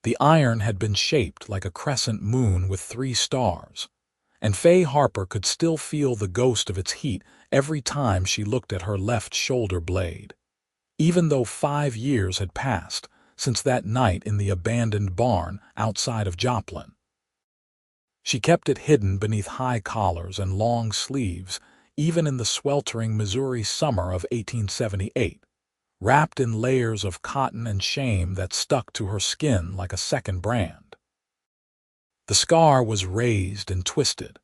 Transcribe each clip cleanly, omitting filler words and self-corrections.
The iron had been shaped like a crescent moon with 3 stars, and Faye Harper could still feel the ghost of its heat every time she looked at her left shoulder blade. Even though 5 years had passed since that night in the abandoned barn outside of Joplin. She kept it hidden beneath high collars and long sleeves, even in the sweltering Missouri summer of 1878, wrapped in layers of cotton and shame that stuck to her skin like a second brand. The scar was raised and twisted,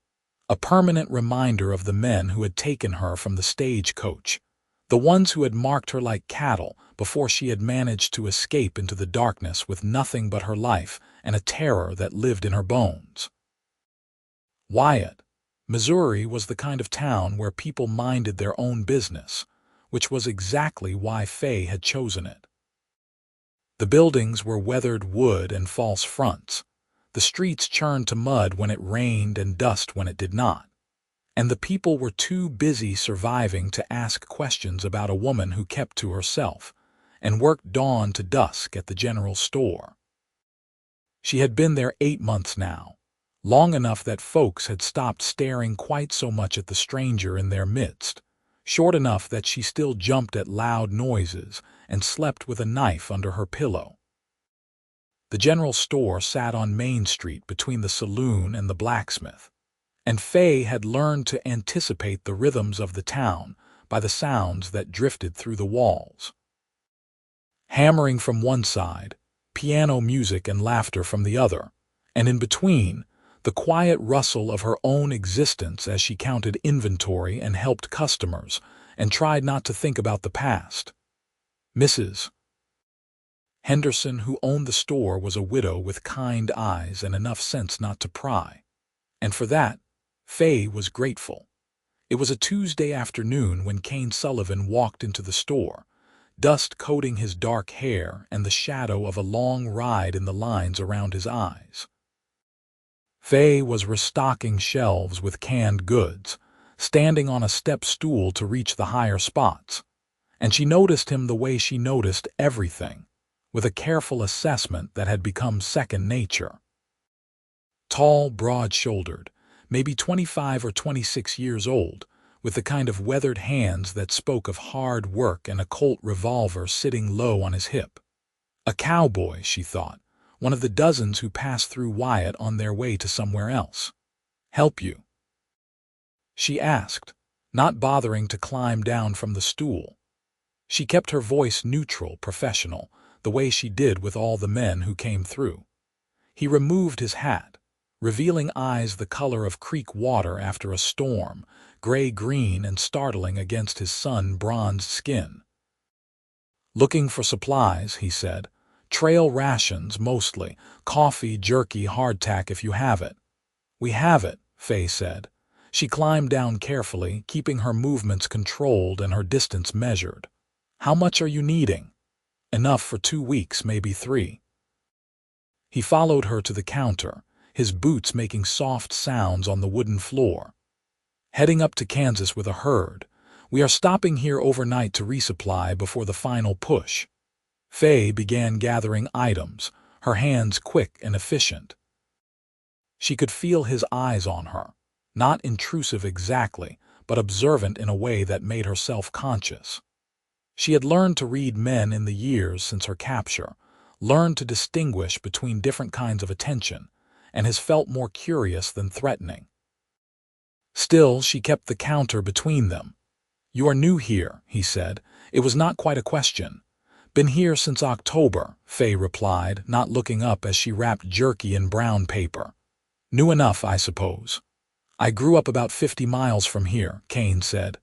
a permanent reminder of the men who had taken her from the stagecoach, the ones who had marked her like cattle before she had managed to escape into the darkness with nothing but her life and a terror that lived in her bones. Wyatt, Missouri was the kind of town where people minded their own business, which was exactly why Faye had chosen it. The buildings were weathered wood and false fronts. The streets churned to mud when it rained and dust when it did not. And the people were too busy surviving to ask questions about a woman who kept to herself and worked dawn to dusk at the general store. She had been there 8 months now, long enough that folks had stopped staring quite so much at the stranger in their midst, short enough that she still jumped at loud noises and slept with a knife under her pillow. The general store sat on Main Street between the saloon and the blacksmith, and Faye had learned to anticipate the rhythms of the town by the sounds that drifted through the walls. Hammering from one side, piano music and laughter from the other, and in between, the quiet rustle of her own existence as she counted inventory and helped customers and tried not to think about the past. Mrs. Henderson, who owned the store, was a widow with kind eyes and enough sense not to pry. And for that, Faye was grateful. It was a Tuesday afternoon when Kane Sullivan walked into the store, dust coating his dark hair and the shadow of a long ride in the lines around his eyes. Faye was restocking shelves with canned goods, standing on a step stool to reach the higher spots, and she noticed him the way she noticed everything, with a careful assessment that had become second nature. Tall, broad-shouldered, maybe 25 or 26 years old, with the kind of weathered hands that spoke of hard work and a Colt revolver sitting low on his hip. A cowboy, she thought, one of the dozens who passed through Wyatt on their way to somewhere else. "Help you?" she asked, not bothering to climb down from the stool. She kept her voice neutral, professional, the way she did with all the men who came through. He removed his hat, revealing eyes the color of creek water after a storm, gray-green and startling against his sun-bronzed skin. "Looking for supplies," he said. "Trail rations, mostly. Coffee, jerky, hardtack if you have it." "We have it," Faye said. She climbed down carefully, keeping her movements controlled and her distance measured. "How much are you needing?" "Enough for 2 weeks, maybe 3. He followed her to the counter, his boots making soft sounds on the wooden floor. "Heading up to Kansas with a herd. We are stopping here overnight to resupply before the final push." Faye began gathering items, her hands quick and efficient. She could feel his eyes on her, not intrusive exactly, but observant in a way that made her self-conscious. She had learned to read men in the years since her capture, learned to distinguish between different kinds of attention, and his felt more curious than threatening. Still, she kept the counter between them. "You are new here," he said. It was not quite a question. "Been here since October," Faye replied, not looking up as she wrapped jerky in brown paper. "New enough, I suppose." "I grew up about 50 miles from here," Kane said.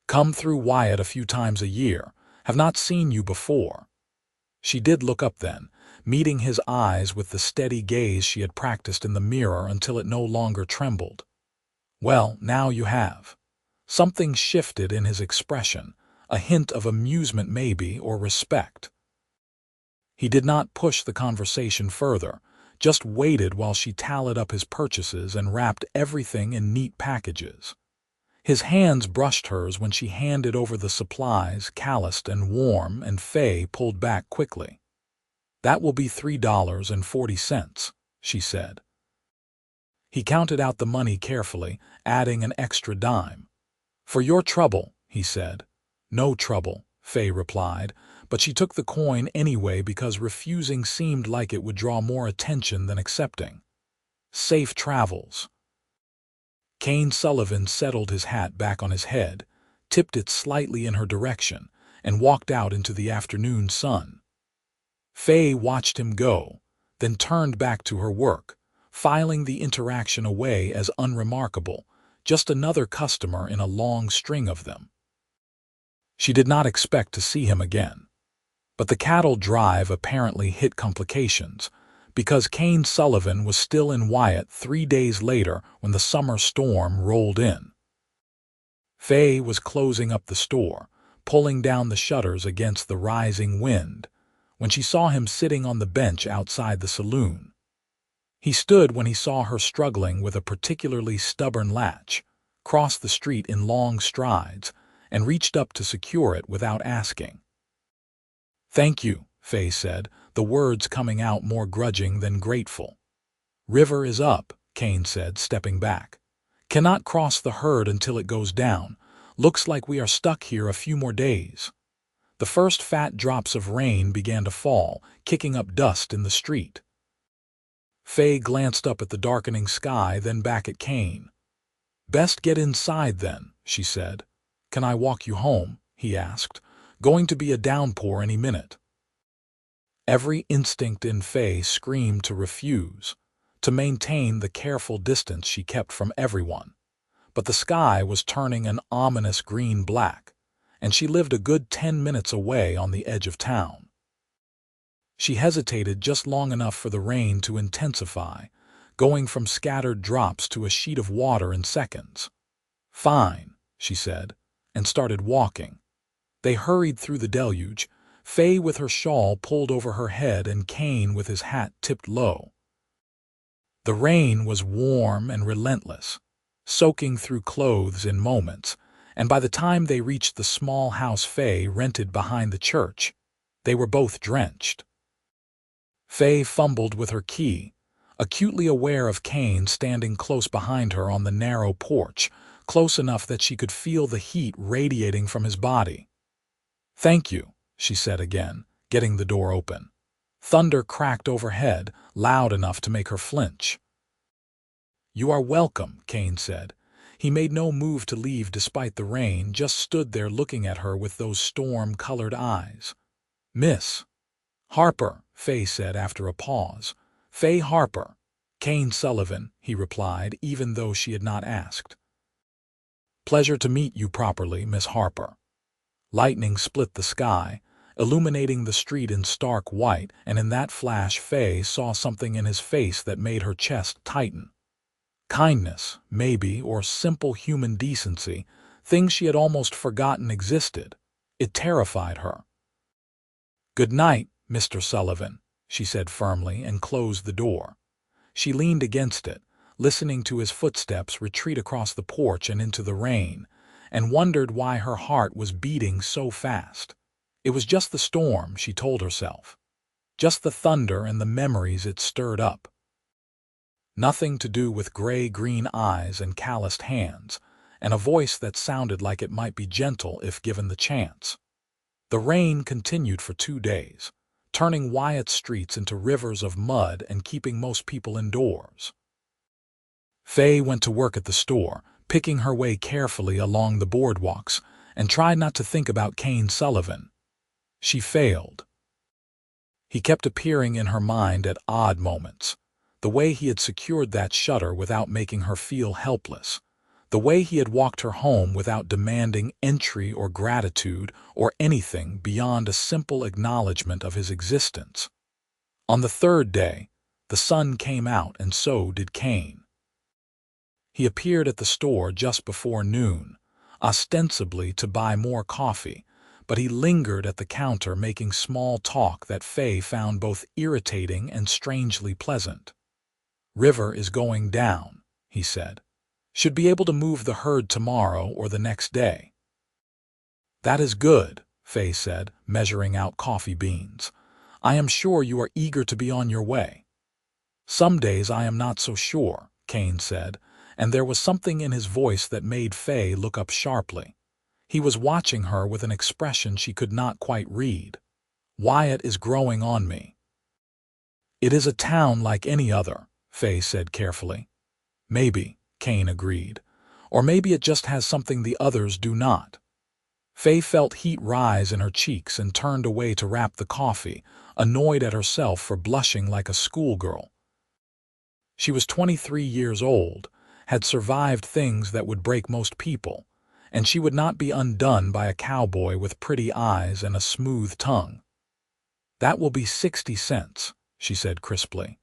"Come through Wyatt a few times a year. Have not seen you before." She did look up then, meeting his eyes with the steady gaze she had practiced in the mirror until it no longer trembled. "Well, now you have." Something shifted in his expression, a hint of amusement maybe, or respect. He did not push the conversation further, just waited while she tallied up his purchases and wrapped everything in neat packages. His hands brushed hers when she handed over the supplies, calloused and warm, and Faye pulled back quickly. "That will be $3.40, she said. He counted out the money carefully, adding an extra dime. "For your trouble," he said. "No trouble," Faye replied, but she took the coin anyway because refusing seemed like it would draw more attention than accepting. "Safe travels." Kane Sullivan settled his hat back on his head, tipped it slightly in her direction, and walked out into the afternoon sun. Faye watched him go, then turned back to her work, filing the interaction away as unremarkable, just another customer in a long string of them. She did not expect to see him again. But the cattle drive apparently hit complications, because Kane Sullivan was still in Wyatt 3 days later when the summer storm rolled in. Faye was closing up the store, pulling down the shutters against the rising wind, when she saw him sitting on the bench outside the saloon. He stood when he saw her struggling with a particularly stubborn latch, crossed the street in long strides, and reached up to secure it without asking. "Thank you," Faye said, the words coming out more grudging than grateful. "River is up," Kane said, stepping back. "Cannot cross the herd until it goes down. Looks like we are stuck here a few more days." The first fat drops of rain began to fall, kicking up dust in the street. Faye glanced up at the darkening sky, then back at Kane. "Best get inside then," she said. "Can I walk you home?" he asked. "Going to be a downpour any minute." Every instinct in Faye screamed to refuse, to maintain the careful distance she kept from everyone. But the sky was turning an ominous green-black, and she lived a good 10 minutes away on the edge of town. She hesitated just long enough for the rain to intensify, going from scattered drops to a sheet of water in seconds. "Fine," she said, and started walking. They hurried through the deluge, Faye with her shawl pulled over her head and Kane with his hat tipped low. The rain was warm and relentless, soaking through clothes in moments, and by the time they reached the small house Faye rented behind the church, they were both drenched. Faye fumbled with her key, acutely aware of Kane standing close behind her on the narrow porch, close enough that she could feel the heat radiating from his body. "Thank you," she said again, getting the door open. Thunder cracked overhead, loud enough to make her flinch. "You are welcome," Kane said. He made no move to leave despite the rain, just stood there looking at her with those storm-colored eyes. "Miss Harper," Faye said after a pause. "Faye Harper." "Kane Sullivan," he replied, even though she had not asked. "Pleasure to meet you properly, Miss Harper." Lightning split the sky, illuminating the street in stark white, and in that flash Faye saw something in his face that made her chest tighten. Kindness, maybe, or simple human decency, things she had almost forgotten existed. It terrified her. "Good night, Mr. Sullivan," she said firmly and closed the door. She leaned against it, listening to his footsteps retreat across the porch and into the rain, and wondered why her heart was beating so fast. It was just the storm, she told herself. Just the thunder and the memories it stirred up. Nothing to do with gray-green eyes and calloused hands, and a voice that sounded like it might be gentle if given the chance. The rain continued for 2 days, turning Wyatt streets into rivers of mud and keeping most people indoors. Faye went to work at the store, picking her way carefully along the boardwalks, and tried not to think about Kane Sullivan. She failed. He kept appearing in her mind at odd moments. The way he had secured that shutter without making her feel helpless. The way he had walked her home without demanding entry or gratitude or anything beyond a simple acknowledgement of his existence. On the 3rd day, the sun came out and so did Kane. He appeared at the store just before noon, ostensibly to buy more coffee, but he lingered at the counter making small talk that Faye found both irritating and strangely pleasant. "River is going down," he said. "Should be able to move the herd tomorrow or the next day." "That is good," Faye said, measuring out coffee beans. I am sure you are eager to be on your way." "Some days I am not so sure," Kane said, and there was something in his voice that made Faye look up sharply. He was watching her with an expression she could not quite read. "Wyatt is growing on me." "It is a town like any other," Faye said carefully. "Maybe," Kane agreed. "Or maybe it just has something the others do not." Faye felt heat rise in her cheeks and turned away to wrap the coffee, annoyed at herself for blushing like a schoolgirl. She was 23 years old, had survived things that would break most people, and she would not be undone by a cowboy with pretty eyes and a smooth tongue. "That will be 60 cents, she said crisply.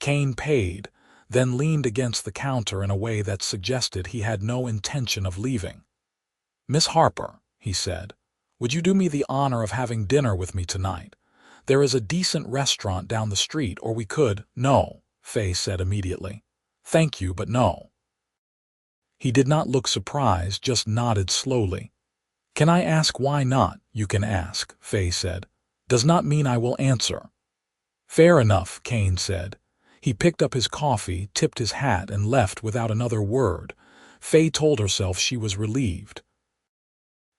Kane paid, then leaned against the counter in a way that suggested he had no intention of leaving. "Miss Harper," he said, "would you do me the honor of having dinner with me tonight? There is a decent restaurant down the street, or we could—" "No," Faye said immediately. "Thank you, but no." He did not look surprised, just nodded slowly. "Can I ask why not?" "You can ask," Faye said. "Does not mean I will answer." "Fair enough," Kane said. He picked up his coffee, tipped his hat, and left without another word. Faye told herself she was relieved.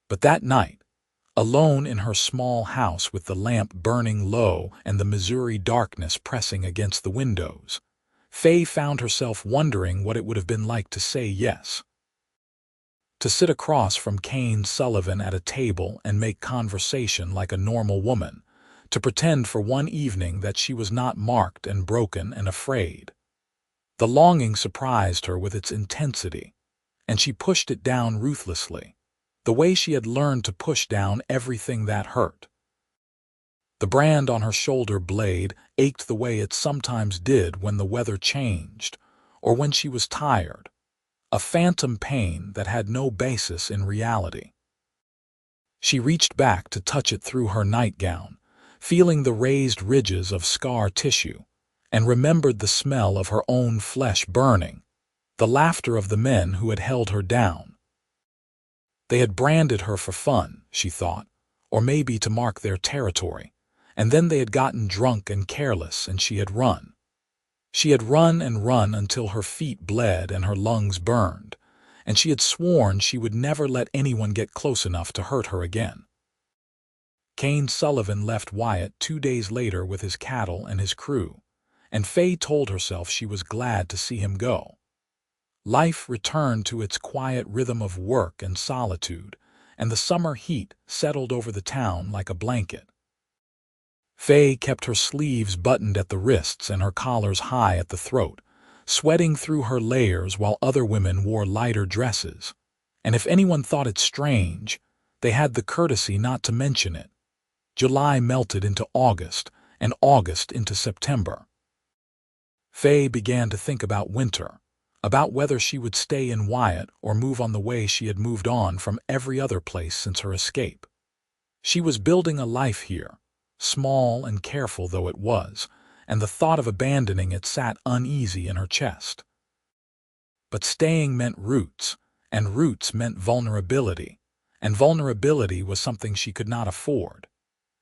But that night, alone in her small house with the lamp burning low and the Missouri darkness pressing against the windows, Faye found herself wondering what it would have been like to say yes. To sit across from Kane Sullivan at a table and make conversation like a normal woman, to pretend for one evening that she was not marked and broken and afraid. The longing surprised her with its intensity, and she pushed it down ruthlessly, the way she had learned to push down everything that hurt. The brand on her shoulder blade ached the way it sometimes did when the weather changed, or when she was tired, a phantom pain that had no basis in reality. She reached back to touch it through her nightgown, feeling the raised ridges of scar tissue, and remembered the smell of her own flesh burning, the laughter of the men who had held her down. They had branded her for fun, she thought, or maybe to mark their territory, and then they had gotten drunk and careless, and she had run. She had run and run until her feet bled and her lungs burned, and she had sworn she would never let anyone get close enough to hurt her again. Kane Sullivan left Wyatt 2 days later with his cattle and his crew, and Faye told herself she was glad to see him go. Life returned to its quiet rhythm of work and solitude, and the summer heat settled over the town like a blanket. Faye kept her sleeves buttoned at the wrists and her collars high at the throat, sweating through her layers while other women wore lighter dresses, and if anyone thought it strange, they had the courtesy not to mention it. July melted into August, and August into September. Faye began to think about winter, about whether she would stay in Wyatt or move on the way she had moved on from every other place since her escape. She was building a life here, small and careful though it was, and the thought of abandoning it sat uneasy in her chest. But staying meant roots, and roots meant vulnerability, and vulnerability was something she could not afford.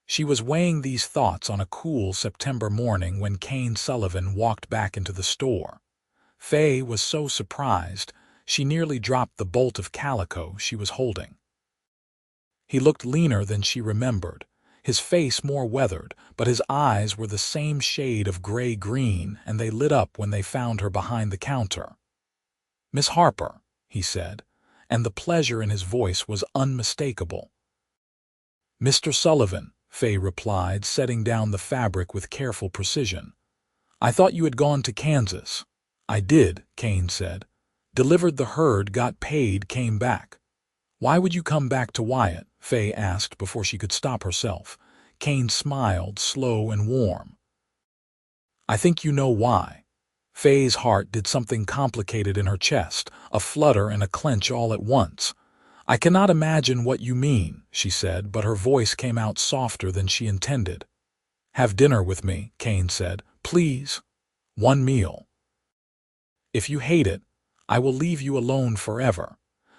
She was weighing these thoughts on a cool September morning when Kane Sullivan walked back into the store. Faye was so surprised, she nearly dropped the bolt of calico she was holding. He looked leaner than she remembered, his face more weathered, but his eyes were the same shade of gray-green, and they lit up when they found her behind the counter. "Miss Harper," he said, and the pleasure in his voice was unmistakable. "Mr. Sullivan," Faye replied, setting down the fabric with careful precision. "I thought you had gone to Kansas." "I did," Kane said. "Delivered the herd, got paid, came back." "Why would you come back to Wyatt?" Faye asked before she could stop herself. Kane smiled, slow and warm. "I think you know why." Faye's heart did something complicated in her chest, a flutter and a clench all at once. "I cannot imagine what you mean," she said, but her voice came out softer than she intended. "Have dinner with me," Kane said. "Please. One meal. If you hate it, I will leave you alone forever.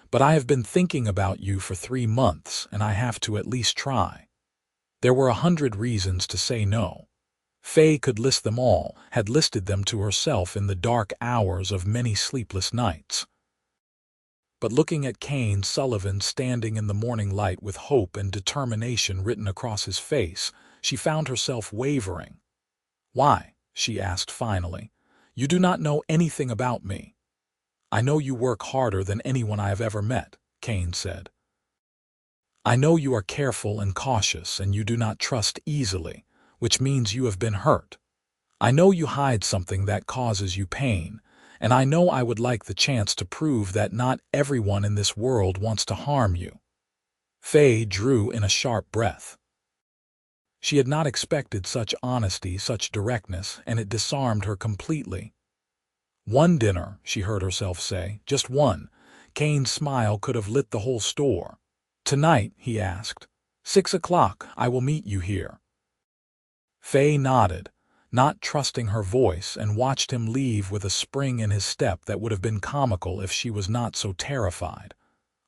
But I have been thinking about you for 3 months, and I have to at least try." There were 100 reasons to say no. Faye could list them all, had listed them to herself in the dark hours of many sleepless nights. But looking at Kane Sullivan standing in the morning light with hope and determination written across his face, she found herself wavering. "Why?" she asked finally. "You do not know anything about me." "I know you work harder than anyone I have ever met," Kane said. "I know you are careful and cautious and you do not trust easily, which means you have been hurt. I know you hide something that causes you pain, and I know I would like the chance to prove that not everyone in this world wants to harm you." Faye drew in a sharp breath. She had not expected such honesty, such directness, and it disarmed her completely. "One dinner," she heard herself say, "just one." Kane's smile could have lit the whole store. "Tonight," he asked. 6 o'clock, I will meet you here." Faye nodded, not trusting her voice, and watched him leave with a spring in his step that would have been comical if she was not so terrified.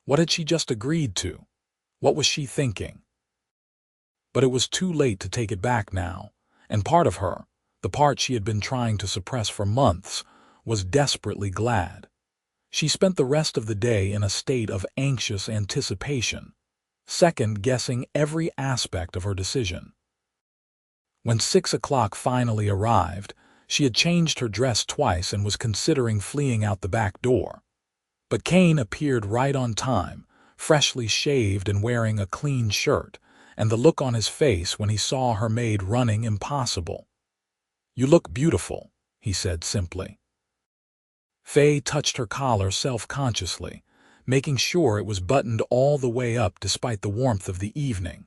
What had she just agreed to? What was she thinking? But it was too late to take it back now, and part of her, the part she had been trying to suppress for months, was desperately glad. She spent the rest of the day in a state of anxious anticipation, second-guessing every aspect of her decision. When 6 o'clock finally arrived, she had changed her dress twice and was considering fleeing out the back door. But Kane appeared right on time, freshly shaved and wearing a clean shirt, and the look on his face when he saw her maid running impossible. "You look beautiful," he said simply. Faye touched her collar self-consciously, making sure it was buttoned all the way up despite the warmth of the evening.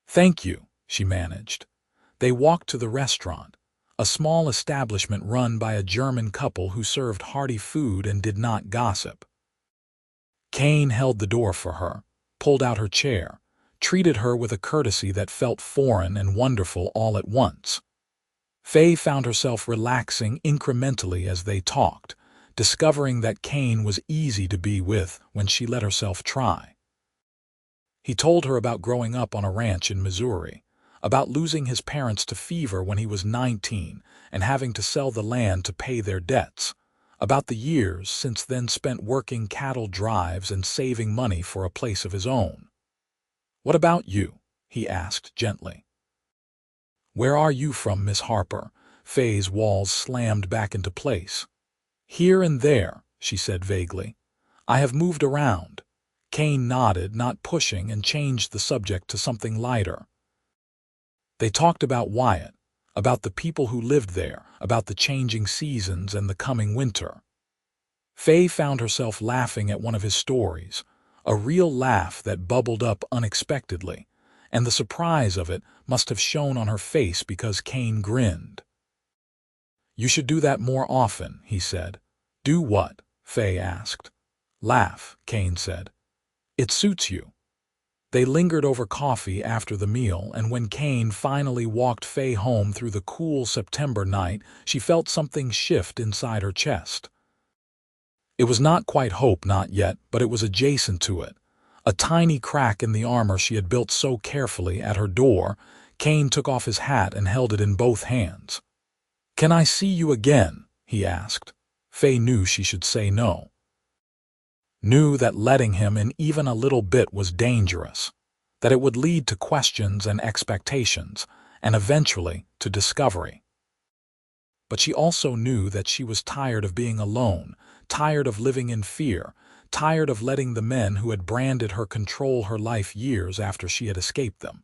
"Thank you," she managed. They walked to the restaurant, a small establishment run by a German couple who served hearty food and did not gossip. Kane held the door for her, pulled out her chair, treated her with a courtesy that felt foreign and wonderful all at once. Faye found herself relaxing incrementally as they talked, discovering that Kane was easy to be with when she let herself try. He told her about growing up on a ranch in Missouri, about losing his parents to fever when he was 19 and having to sell the land to pay their debts, about the years since then spent working cattle drives and saving money for a place of his own. "What about you?" he asked gently. "Where are you from, Miss Harper?" Faye's walls slammed back into place. "Here and there," she said vaguely. "I have moved around." Kane nodded, not pushing, and changed the subject to something lighter. They talked about Wyatt, about the people who lived there, about the changing seasons and the coming winter. Faye found herself laughing at one of his stories, a real laugh that bubbled up unexpectedly, and the surprise of it must have shown on her face because Kane grinned. "You should do that more often," he said. "Do what?" Faye asked. "Laugh," Kane said. "It suits you." They lingered over coffee after the meal, and when Kane finally walked Faye home through the cool September night, she felt something shift inside her chest. It was not quite hope, not yet, but it was adjacent to it. A tiny crack in the armor she had built so carefully at her door. Kane took off his hat and held it in both hands. "Can I see you again?" he asked. Faye knew she should say no. Knew that letting him in even a little bit was dangerous, that it would lead to questions and expectations, and eventually to discovery. But she also knew that she was tired of being alone, tired of living in fear, tired of letting the men who had branded her control her life years after she had escaped them.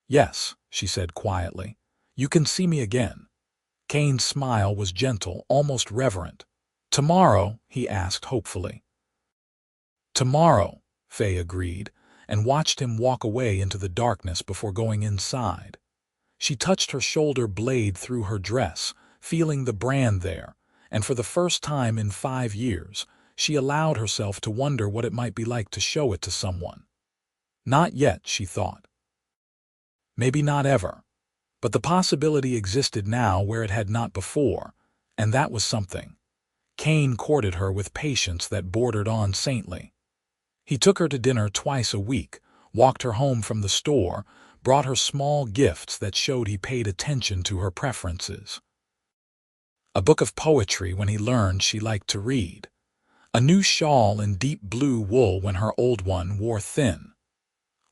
"Yes," she said quietly, "you can see me again." Kane's smile was gentle, almost reverent. "Tomorrow?" he asked hopefully. "Tomorrow," Faye agreed, and watched him walk away into the darkness before going inside. She touched her shoulder blade through her dress, feeling the brand there, and for the first time in 5 years, she allowed herself to wonder what it might be like to show it to someone. Not yet, she thought. Maybe not ever. But the possibility existed now where it had not before, and that was something. Kane courted her with patience that bordered on saintly. He took her to dinner twice a week, walked her home from the store, brought her small gifts that showed he paid attention to her preferences. A book of poetry when he learned she liked to read. A new shawl in deep blue wool when her old one wore thin.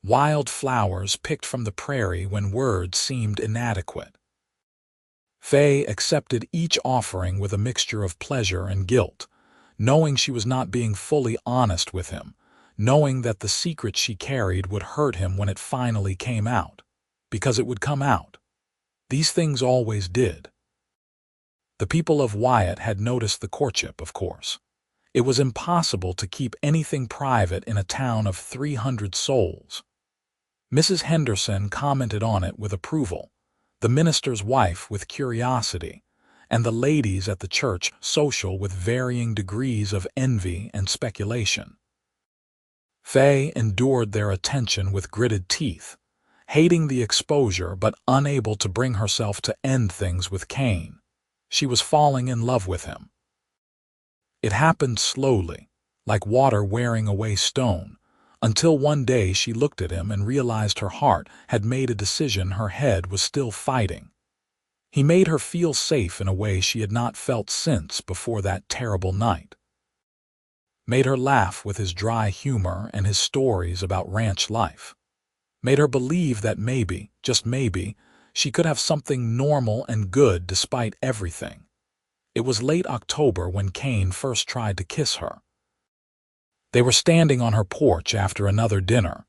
Wild flowers picked from the prairie when words seemed inadequate. Faye accepted each offering with a mixture of pleasure and guilt, knowing she was not being fully honest with him, knowing that the secret she carried would hurt him when it finally came out, because it would come out. These things always did. The people of Wyatt had noticed the courtship, of course. It was impossible to keep anything private in a town of 300 souls. Mrs. Henderson commented on it with approval, the minister's wife with curiosity, and the ladies at the church social with varying degrees of envy and speculation. Faye endured their attention with gritted teeth, hating the exposure but unable to bring herself to end things with Kane. She was falling in love with him. It happened slowly, like water wearing away stone, until one day she looked at him and realized her heart had made a decision her head was still fighting. He made her feel safe in a way she had not felt since before that terrible night. Made her laugh with his dry humor and his stories about ranch life. Made her believe that maybe, just maybe, she could have something normal and good despite everything. It was late October when Kane first tried to kiss her. They were standing on her porch after another dinner,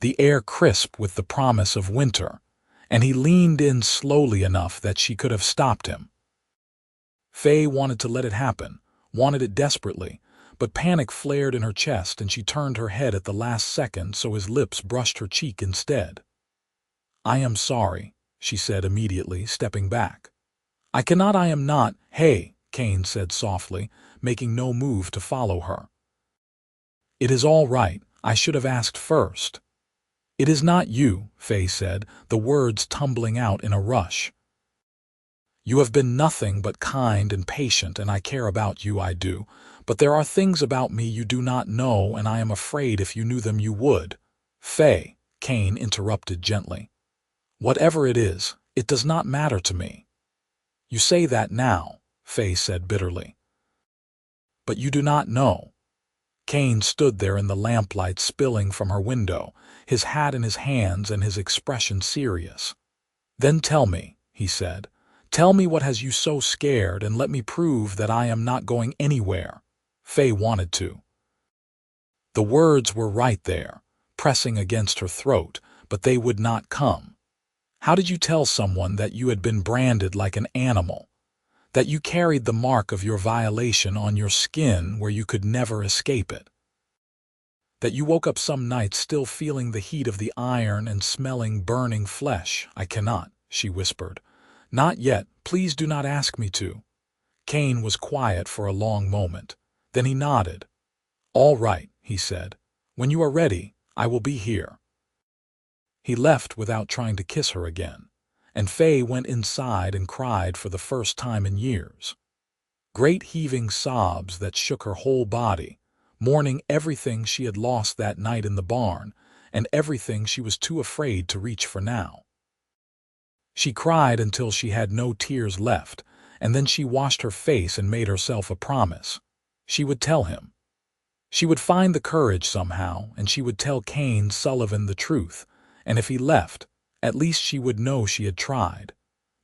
the air crisp with the promise of winter, and he leaned in slowly enough that she could have stopped him. Faye wanted to let it happen, wanted it desperately, but panic flared in her chest and she turned her head at the last second so his lips brushed her cheek instead. "I am sorry," she said immediately, stepping back. "I cannot, I am not." "Hey," Kane said softly, making no move to follow her. "It is all right, I should have asked first." "It is not you," Faye said, the words tumbling out in a rush. "You have been nothing but kind and patient, and I care about you, I do. But there are things about me you do not know, and I am afraid if you knew them you would." "Faye," Kane interrupted gently. "Whatever it is, it does not matter to me." "You say that now," Faye said bitterly. "But you do not know." Kane stood there in the lamplight spilling from her window, his hat in his hands and his expression serious. "Then tell me," he said. "Tell me what has you so scared and let me prove that I am not going anywhere." Faye wanted to. The words were right there, pressing against her throat, but they would not come. How did you tell someone that you had been branded like an animal? That you carried the mark of your violation on your skin where you could never escape it? That you woke up some nights still feeling the heat of the iron and smelling burning flesh? "I cannot," she whispered. "Not yet, please do not ask me to." Kane was quiet for a long moment. Then he nodded. "All right," he said. "When you are ready, I will be here." He left without trying to kiss her again, and Faye went inside and cried for the first time in years. Great heaving sobs that shook her whole body, mourning everything she had lost that night in the barn and everything she was too afraid to reach for now. She cried until she had no tears left, and then she washed her face and made herself a promise. She would tell him. She would find the courage somehow, and she would tell Kane Sullivan the truth, and if he left, at least she would know she had tried.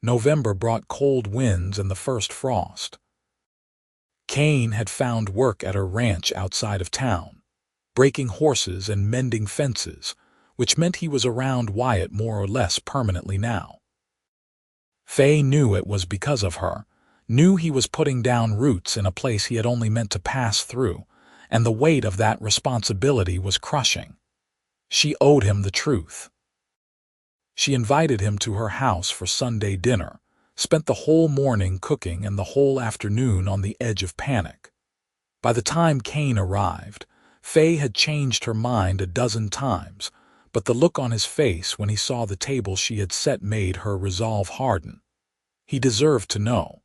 November brought cold winds and the first frost. Kane had found work at her ranch outside of town, breaking horses and mending fences, which meant he was around Wyatt more or less permanently now. Faye knew it was because of her, knew he was putting down roots in a place he had only meant to pass through, and the weight of that responsibility was crushing. She owed him the truth. She invited him to her house for Sunday dinner, spent the whole morning cooking and the whole afternoon on the edge of panic. By the time Kane arrived, Faye had changed her mind a dozen times, but the look on his face when he saw the table she had set made her resolve harden. He deserved to know.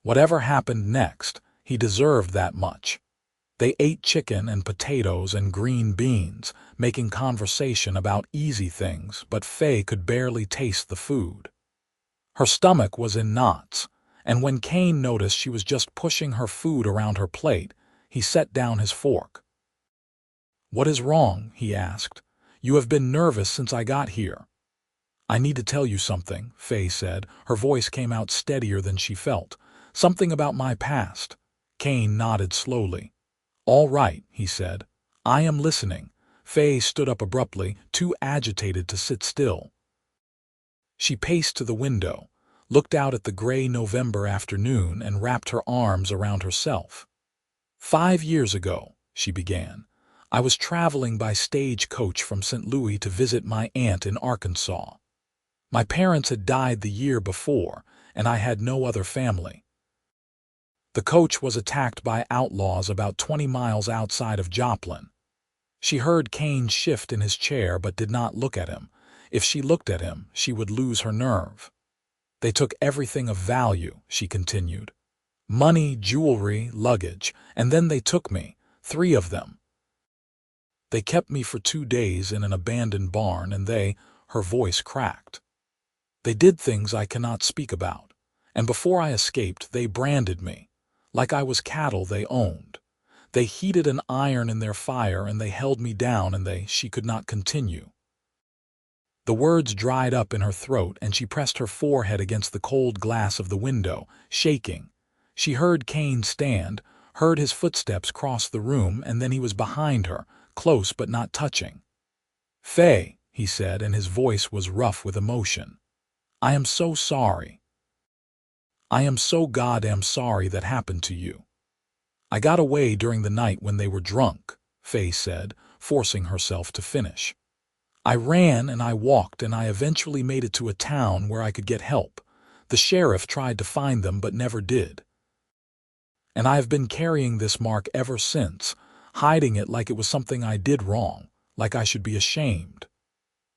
Whatever happened next, he deserved that much. They ate chicken and potatoes and green beans, making conversation about easy things, but Faye could barely taste the food. Her stomach was in knots, and when Kane noticed she was just pushing her food around her plate, he set down his fork. "What is wrong?" he asked. "You have been nervous since I got here." "I need to tell you something," Faye said. Her voice came out steadier than she felt. "Something about my past." Kane nodded slowly. "All right," he said. "I am listening." Faye stood up abruptly, too agitated to sit still. She paced to the window, looked out at the gray November afternoon, and wrapped her arms around herself. "5 years ago," she began, "I was traveling by stagecoach from St. Louis to visit my aunt in Arkansas. My parents had died the year before, and I had no other family. The coach was attacked by outlaws about 20 miles outside of Joplin." She heard Kane shift in his chair but did not look at him. If she looked at him, she would lose her nerve. "They took everything of value," she continued. "Money, jewelry, luggage, and then they took me, 3 of them. They kept me for 2 days in an abandoned barn, and her voice cracked. "They did things I cannot speak about, and before I escaped they branded me, like I was cattle they owned. They heated an iron in their fire and they held me down and she could not continue." The words dried up in her throat and she pressed her forehead against the cold glass of the window, shaking. She heard Kane stand, heard his footsteps cross the room, and then he was behind her, close but not touching. "Faye," he said, and his voice was rough with emotion. "I am so sorry. I am so goddamn sorry that happened to you." "I got away during the night when they were drunk," Faye said, forcing herself to finish. "I ran and I walked and I eventually made it to a town where I could get help. The sheriff tried to find them but never did. And I have been carrying this mark ever since, hiding it like it was something I did wrong, like I should be ashamed."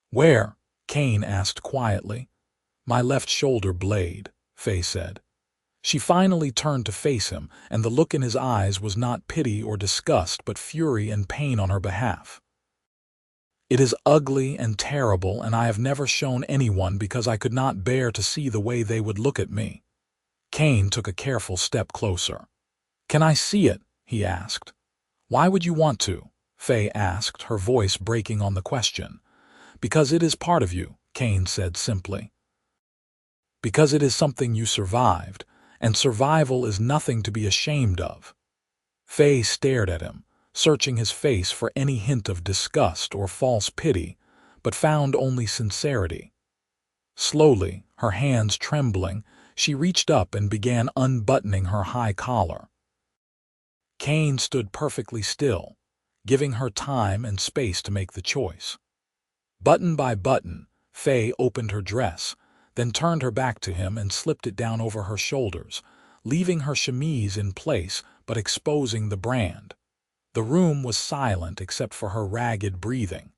"Where?" Kane asked quietly. "My left shoulder blade," Faye said. She finally turned to face him, and the look in his eyes was not pity or disgust but fury and pain on her behalf. "It is ugly and terrible, and I have never shown anyone because I could not bear to see the way they would look at me." Kane took a careful step closer. "Can I see it?" he asked. "Why would you want to?" Faye asked, her voice breaking on the question. "Because it is part of you," Kane said simply. "Because it is something you survived, and survival is nothing to be ashamed of." Faye stared at him, searching his face for any hint of disgust or false pity, but found only sincerity. Slowly, her hands trembling, she reached up and began unbuttoning her high collar. Kane stood perfectly still, giving her time and space to make the choice. Button by button, Faye opened her dress, then turned her back to him and slipped it down over her shoulders, leaving her chemise in place but exposing the brand. The room was silent except for her ragged breathing.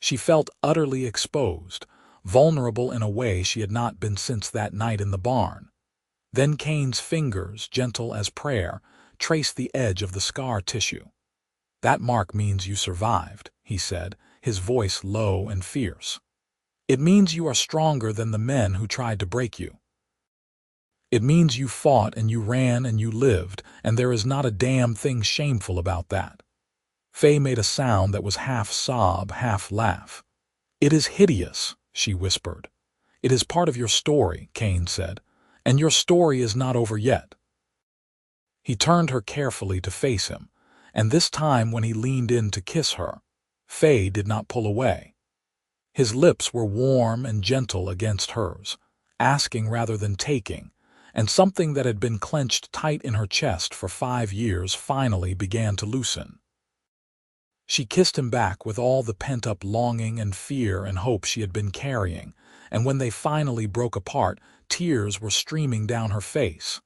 She felt utterly exposed, vulnerable in a way she had not been since that night in the barn. Then Kane's fingers, gentle as prayer, traced the edge of the scar tissue. "That mark means you survived," he said, his voice low and fierce. "It means you are stronger than the men who tried to break you. It means you fought and you ran and you lived, and there is not a damn thing shameful about that." Faye made a sound that was half sob, half laugh. "It is hideous," she whispered. "It is part of your story," Kane said, "and your story is not over yet." He turned her carefully to face him, and this time when he leaned in to kiss her, Faye did not pull away. His lips were warm and gentle against hers, asking rather than taking, and something that had been clenched tight in her chest for 5 years finally began to loosen. She kissed him back with all the pent-up longing and fear and hope she had been carrying, and when they finally broke apart, tears were streaming down her face.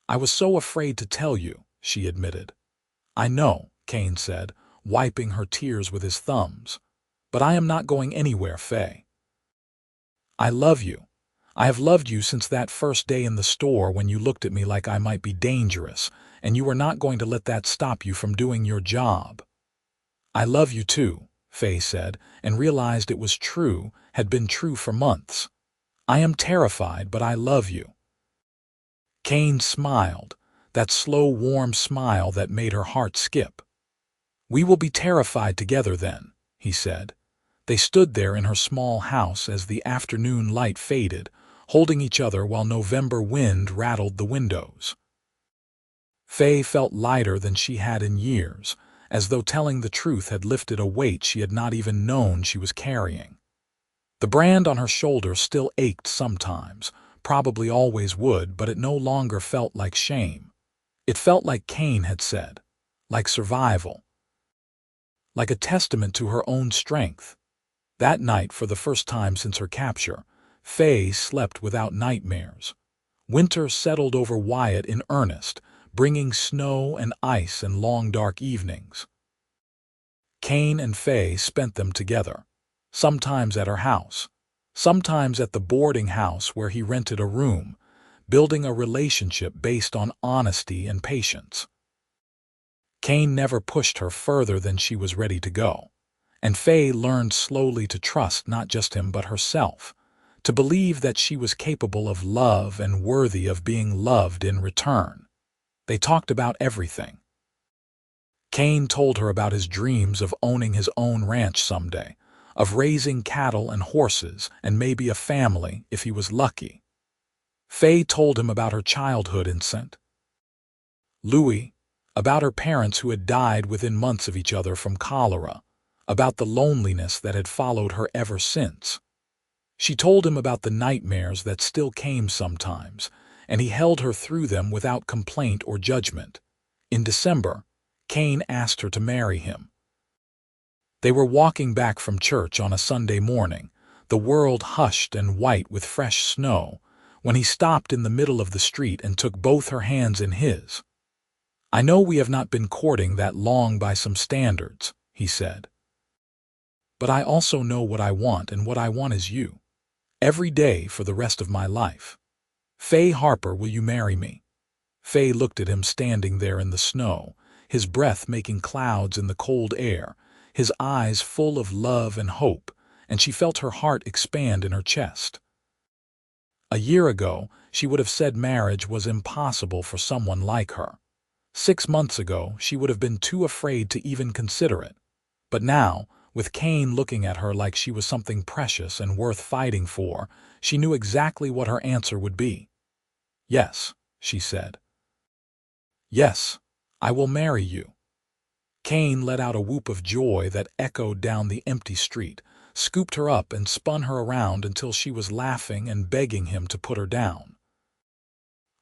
"I was so afraid to tell you," she admitted. "I know," Kane said, wiping her tears with his thumbs. "But I am not going anywhere, Faye. I love you. I have loved you since that first day in the store when you looked at me like I might be dangerous, and you were not going to let that stop you from doing your job." "I love you too," Faye said, and realized it was true, had been true for months. "I am terrified, but I love you." Kane smiled, that slow, warm smile that made her heart skip. "We will be terrified together then," he said. They stood there in her small house as the afternoon light faded, holding each other while November wind rattled the windows. Faye felt lighter than she had in years, as though telling the truth had lifted a weight she had not even known she was carrying. The brand on her shoulder still ached sometimes, probably always would, but it no longer felt like shame. It felt like Kane had said, like survival, like a testament to her own strength. That night, for the first time since her capture, Faye slept without nightmares. Winter settled over Wyatt in earnest, bringing snow and ice and long dark evenings. Kane and Faye spent them together, sometimes at her house, sometimes at the boarding house where he rented a room, building a relationship based on honesty and patience. Kane never pushed her further than she was ready to go, and Faye learned slowly to trust not just him but herself, to believe that she was capable of love and worthy of being loved in return. They talked about everything. Kane told her about his dreams of owning his own ranch someday, of raising cattle and horses and maybe a family if he was lucky. Faye told him about her childhood in St. Louis, about her parents who had died within months of each other from cholera, about the loneliness that had followed her ever since. She told him about the nightmares that still came sometimes, and he held her through them without complaint or judgment. In December, Kane asked her to marry him. They were walking back from church on a Sunday morning, the world hushed and white with fresh snow, when he stopped in the middle of the street and took both her hands in his. "I know we have not been courting that long by some standards," he said. "But I also know what I want, and what I want is you. Every day for the rest of my life. Faye Harper, will you marry me?" Faye looked at him standing there in the snow, his breath making clouds in the cold air, his eyes full of love and hope, and she felt her heart expand in her chest. A year ago, she would have said marriage was impossible for someone like her. 6 months ago, she would have been too afraid to even consider it. But now, with Kane looking at her like she was something precious and worth fighting for, she knew exactly what her answer would be. "Yes," she said. "Yes, I will marry you." Kane let out a whoop of joy that echoed down the empty street, scooped her up and spun her around until she was laughing and begging him to put her down.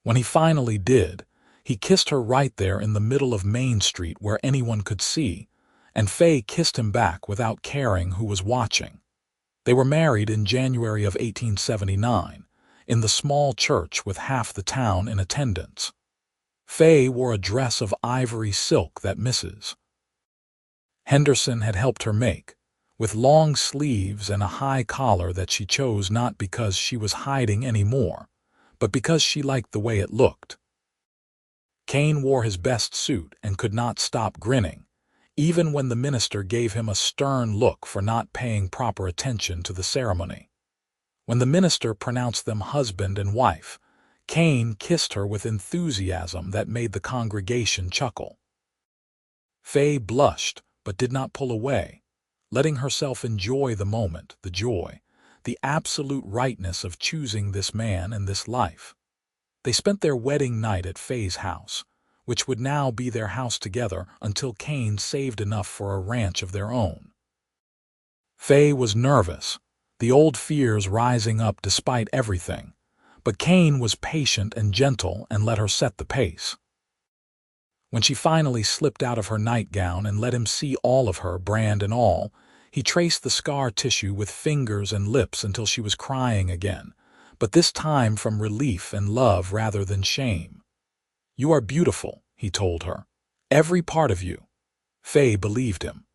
When he finally did, he kissed her right there in the middle of Main Street where anyone could see, and Faye kissed him back without caring who was watching. They were married in January of 1879, in the small church with half the town in attendance. Faye wore a dress of ivory silk that Mrs. Henderson had helped her make, with long sleeves and a high collar that she chose not because she was hiding any more, but because she liked the way it looked. Kane wore his best suit and could not stop grinning, even when the minister gave him a stern look for not paying proper attention to the ceremony. When the minister pronounced them husband and wife, Kane kissed her with enthusiasm that made the congregation chuckle. Faye blushed, but did not pull away, letting herself enjoy the moment, the joy, the absolute rightness of choosing this man and this life. They spent their wedding night at Faye's house, which would now be their house together until Kane saved enough for a ranch of their own. Faye was nervous, the old fears rising up despite everything, but Kane was patient and gentle and let her set the pace. When she finally slipped out of her nightgown and let him see all of her, brand and all, he traced the scar tissue with fingers and lips until she was crying again, but this time from relief and love rather than shame. "You are beautiful," he told her. "Every part of you." Faye believed him.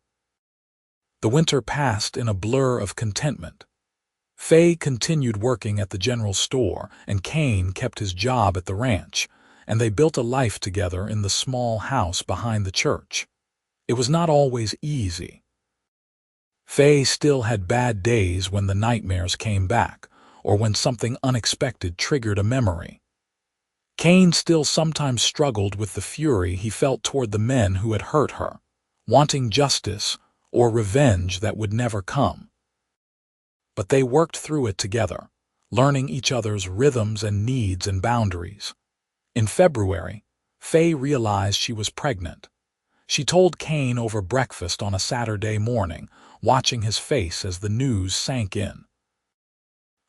The winter passed in a blur of contentment. Faye continued working at the general store, and Kane kept his job at the ranch, and they built a life together in the small house behind the church. It was not always easy. Faye still had bad days when the nightmares came back, or when something unexpected triggered a memory. Kane still sometimes struggled with the fury he felt toward the men who had hurt her, wanting justice or revenge that would never come. But they worked through it together, learning each other's rhythms and needs and boundaries. In February, Faye realized she was pregnant. She told Kane over breakfast on a Saturday morning, watching his face as the news sank in.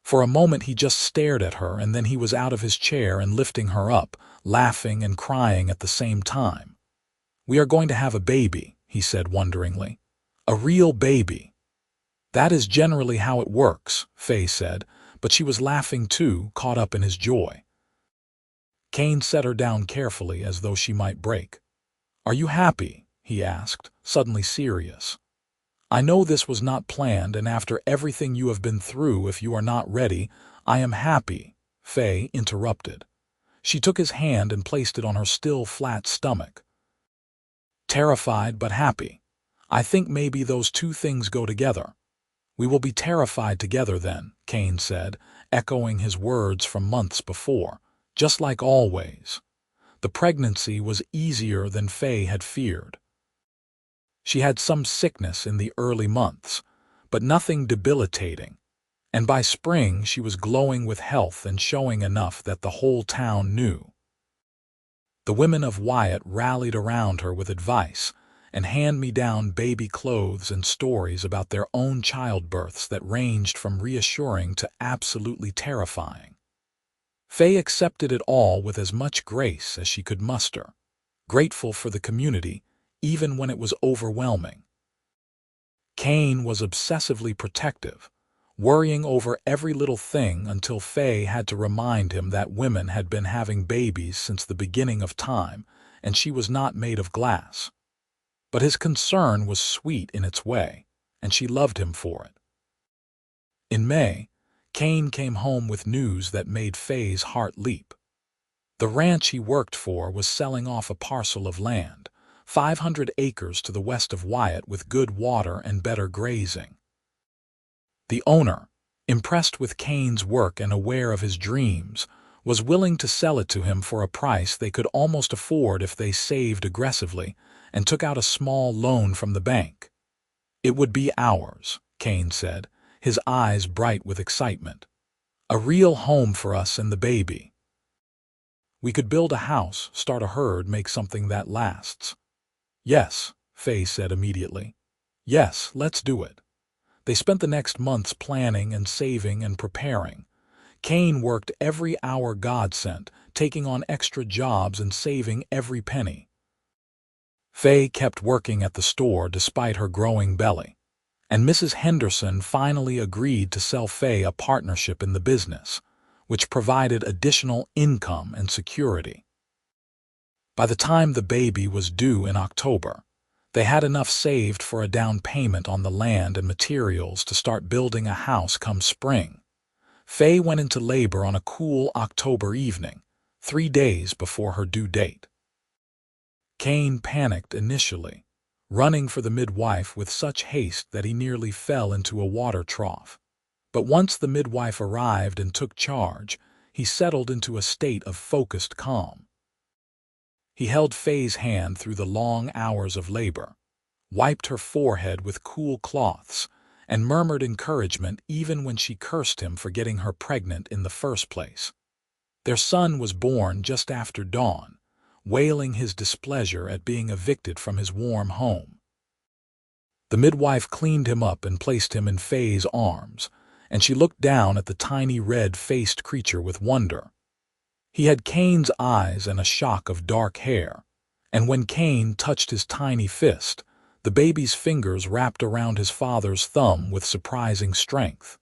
For a moment he just stared at her, and then he was out of his chair and lifting her up, laughing and crying at the same time. "We are going to have a baby," he said wonderingly. "A real baby." "That is generally how it works," Faye said, but she was laughing too, caught up in his joy. Kane set her down carefully as though she might break. "Are you happy?" he asked, suddenly serious. "I know this was not planned, and after everything you have been through, if you are not ready, I am happy," Faye interrupted. She took his hand and placed it on her still flat stomach. "Terrified but happy. I think maybe those two things go together." "We will be terrified together then," Kane said, echoing his words from months before, just like always. The pregnancy was easier than Faye had feared. She had some sickness in the early months, but nothing debilitating, and by spring she was glowing with health and showing enough that the whole town knew. The women of Wyatt rallied around her with advice and hand-me-down baby clothes and stories about their own childbirths that ranged from reassuring to absolutely terrifying. Faye accepted it all with as much grace as she could muster, grateful for the community, even when it was overwhelming. Kane was obsessively protective, worrying over every little thing until Faye had to remind him that women had been having babies since the beginning of time, and she was not made of glass. But his concern was sweet in its way, and she loved him for it. In May, Kane came home with news that made Faye's heart leap. The ranch he worked for was selling off a parcel of land, 500 acres to the west of Wyatt, with good water and better grazing. The owner, impressed with Kane's work and aware of his dreams, was willing to sell it to him for a price they could almost afford if they saved aggressively and took out a small loan from the bank. "It would be ours," Kane said, his eyes bright with excitement. "A real home for us and the baby. We could build a house, start a herd, make something that lasts." "Yes," Faye said immediately. "Yes, let's do it." They spent the next months planning and saving and preparing. Kane worked every hour God sent, taking on extra jobs and saving every penny. Faye kept working at the store despite her growing belly, and Mrs. Henderson finally agreed to sell Faye a partnership in the business, which provided additional income and security. By the time the baby was due in October, they had enough saved for a down payment on the land and materials to start building a house come spring. Faye went into labor on a cool October evening, 3 days before her due date. Kane panicked initially, running for the midwife with such haste that he nearly fell into a water trough. But once the midwife arrived and took charge, he settled into a state of focused calm. He held Faye's hand through the long hours of labor, wiped her forehead with cool cloths, and murmured encouragement even when she cursed him for getting her pregnant in the first place. Their son was born just after dawn, wailing his displeasure at being evicted from his warm home. The midwife cleaned him up and placed him in Faye's arms, and she looked down at the tiny red-faced creature with wonder. He had Kane's eyes and a shock of dark hair, and when Kane touched his tiny fist, the baby's fingers wrapped around his father's thumb with surprising strength.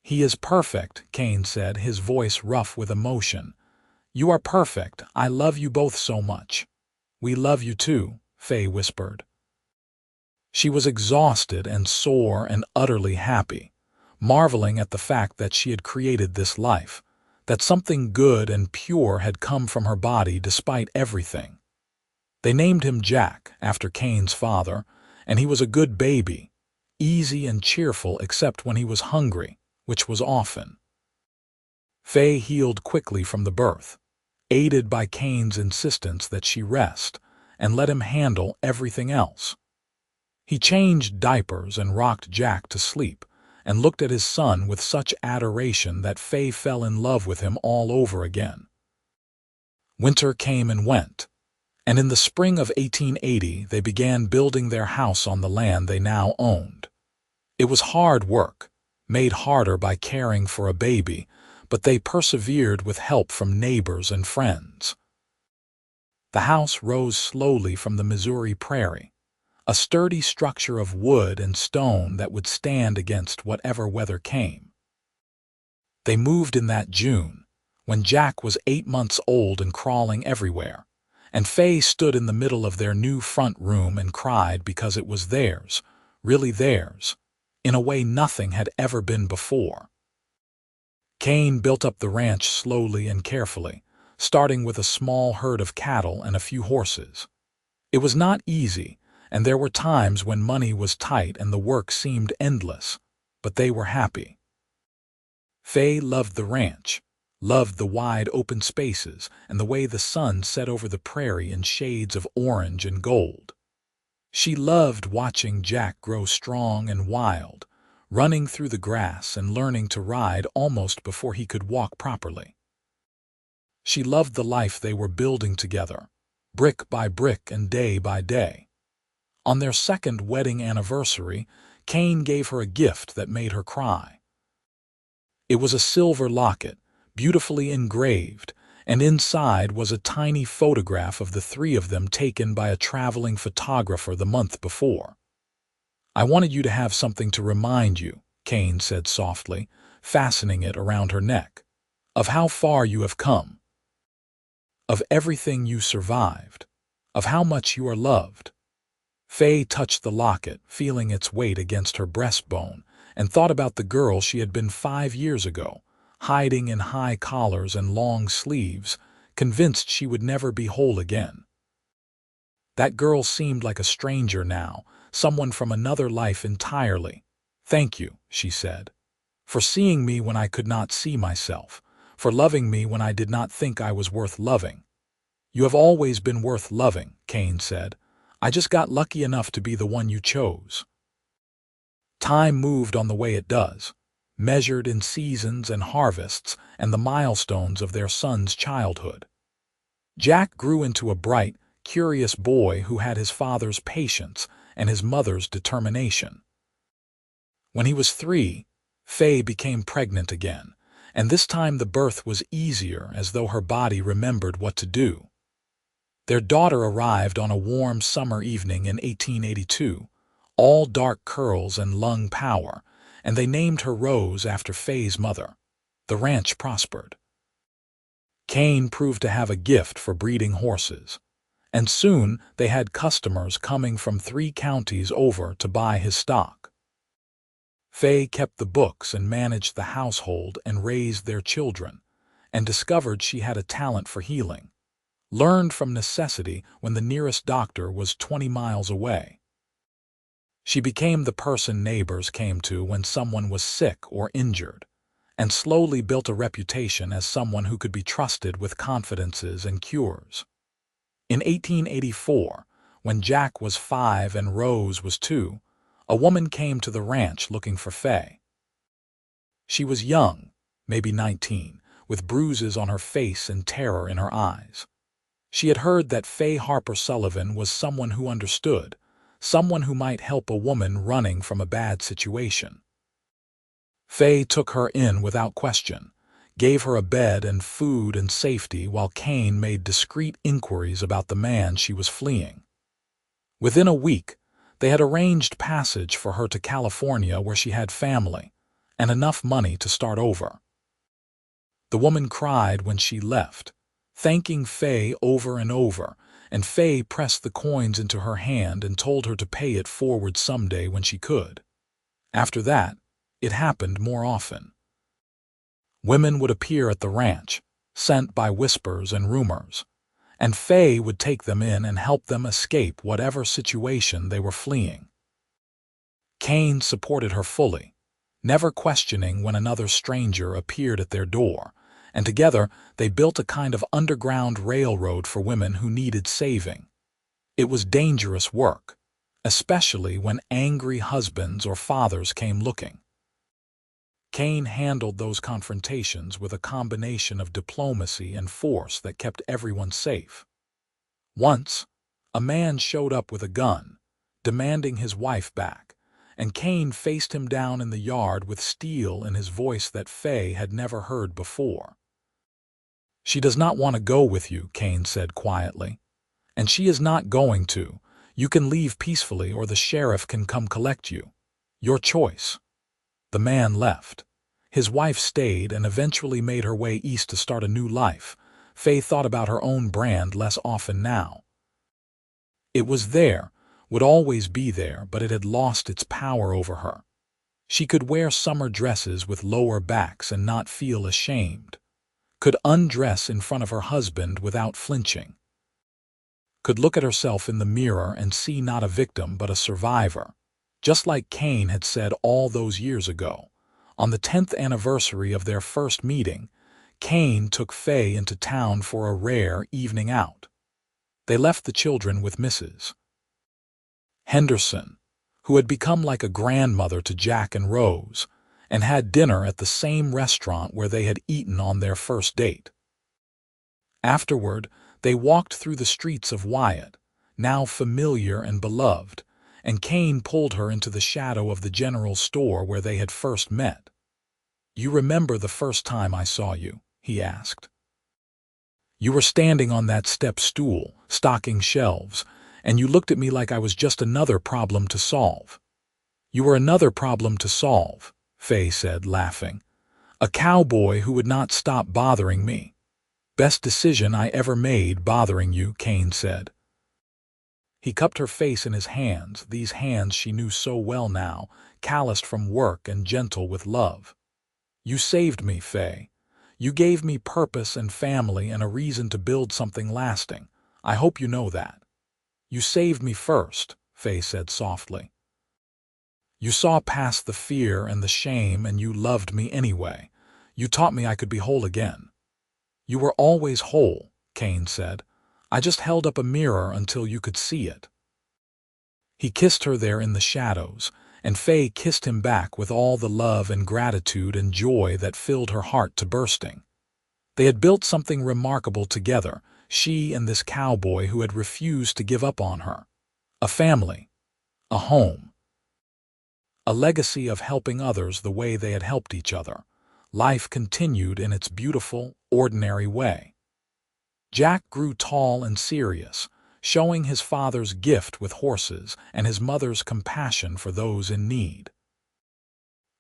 "He is perfect," Kane said, his voice rough with emotion. "You are perfect. I love you both so much." "We love you too," Faye whispered. She was exhausted and sore and utterly happy, marveling at the fact that she had created this life, that something good and pure had come from her body despite everything. They named him Jack, after Kane's father, and he was a good baby, easy and cheerful except when he was hungry, which was often. Faye healed quickly from the birth, aided by Kane's insistence that she rest, and let him handle everything else. He changed diapers and rocked Jack to sleep, and looked at his son with such adoration that Faye fell in love with him all over again. Winter came and went, and in the spring of 1880 they began building their house on the land they now owned. It was hard work, made harder by caring for a baby, but they persevered with help from neighbors and friends. The house rose slowly from the Missouri prairie, a sturdy structure of wood and stone that would stand against whatever weather came. They moved in that June, when Jack was 8 months old and crawling everywhere, and Faye stood in the middle of their new front room and cried because it was theirs, really theirs, in a way nothing had ever been before. Kane built up the ranch slowly and carefully, starting with a small herd of cattle and a few horses. It was not easy, and there were times when money was tight and the work seemed endless, but they were happy. Faye loved the ranch, loved the wide open spaces and the way the sun set over the prairie in shades of orange and gold. She loved watching Jack grow strong and wild, running through the grass and learning to ride almost before he could walk properly. She loved the life they were building together, brick by brick and day by day. On their second wedding anniversary, Kane gave her a gift that made her cry. It was a silver locket, beautifully engraved, and inside was a tiny photograph of the three of them taken by a traveling photographer the month before. "I wanted you to have something to remind you," Kane said softly, fastening it around her neck, "of how far you have come, of everything you survived, of how much you are loved." Faye touched the locket, feeling its weight against her breastbone, and thought about the girl she had been 5 years ago, hiding in high collars and long sleeves, convinced she would never be whole again. That girl seemed like a stranger now, someone from another life entirely. "Thank you," she said, "for seeing me when I could not see myself, for loving me when I did not think I was worth loving." "You have always been worth loving," Kane said. "I just got lucky enough to be the one you chose." Time moved on the way it does, measured in seasons and harvests and the milestones of their son's childhood. Jack grew into a bright, curious boy who had his father's patience and his mother's determination. When he was 3, Faye became pregnant again, and this time the birth was easier as though her body remembered what to do. Their daughter arrived on a warm summer evening in 1882, all dark curls and lung power, and they named her Rose after Faye's mother. The ranch prospered. Kane proved to have a gift for breeding horses, and soon they had customers coming from 3 counties over to buy his stock. Faye kept the books and managed the household and raised their children, and discovered she had a talent for healing, learned from necessity when the nearest doctor was 20 miles away. She became the person neighbors came to when someone was sick or injured, and slowly built a reputation as someone who could be trusted with confidences and cures. In 1884, when Jack was 5 and Rose was 2, a woman came to the ranch looking for Faye. She was young, maybe 19, with bruises on her face and terror in her eyes. She had heard that Faye Harper Sullivan was someone who understood, someone who might help a woman running from a bad situation. Faye took her in without question, gave her a bed and food and safety while Kane made discreet inquiries about the man she was fleeing. Within a week, they had arranged passage for her to California where she had family, and enough money to start over. The woman cried when she left, thanking Faye over and over, and Faye pressed the coins into her hand and told her to pay it forward someday when she could. After that, it happened more often. Women would appear at the ranch, sent by whispers and rumors, and Faye would take them in and help them escape whatever situation they were fleeing. Kane supported her fully, never questioning when another stranger appeared at their door, and together they built a kind of underground railroad for women who needed saving. It was dangerous work, especially when angry husbands or fathers came looking. Kane handled those confrontations with a combination of diplomacy and force that kept everyone safe. Once, a man showed up with a gun, demanding his wife back, and Kane faced him down in the yard with steel in his voice that Faye had never heard before. "She does not want to go with you," Kane said quietly. "And she is not going to. You can leave peacefully or the sheriff can come collect you. Your choice." The man left. His wife stayed and eventually made her way east to start a new life. Faye thought about her own brand less often now. It was there, would always be there, but it had lost its power over her. She could wear summer dresses with lower backs and not feel ashamed. Could undress in front of her husband without flinching. Could look at herself in the mirror and see not a victim but a survivor, just like Kane had said all those years ago. On the 10th anniversary of their first meeting, Kane took Faye into town for a rare evening out. They left the children with Mrs. Henderson, who had become like a grandmother to Jack and Rose, and had dinner at the same restaurant where they had eaten on their first date. Afterward, they walked through the streets of Wyatt, now familiar and beloved, and Kane pulled her into the shadow of the general store where they had first met. "You remember the first time I saw you?" he asked. "You were standing on that step stool, stocking shelves, and you looked at me like I was just another problem to solve." "You were another problem to solve," Faye said, laughing. "A cowboy who would not stop bothering me." "Best decision I ever made bothering you," Kane said. He cupped her face in his hands, these hands she knew so well now, calloused from work and gentle with love. "You saved me, Faye. You gave me purpose and family and a reason to build something lasting. I hope you know that." "You saved me first," Faye said softly. "You saw past the fear and the shame and you loved me anyway. You taught me I could be whole again." "You were always whole," Kane said. "I just held up a mirror until you could see it." He kissed her there in the shadows, and Faye kissed him back with all the love and gratitude and joy that filled her heart to bursting. They had built something remarkable together, she and this cowboy who had refused to give up on her. A family, a home, a legacy of helping others the way they had helped each other. Life continued in its beautiful, ordinary way. Jack grew tall and serious, showing his father's gift with horses and his mother's compassion for those in need.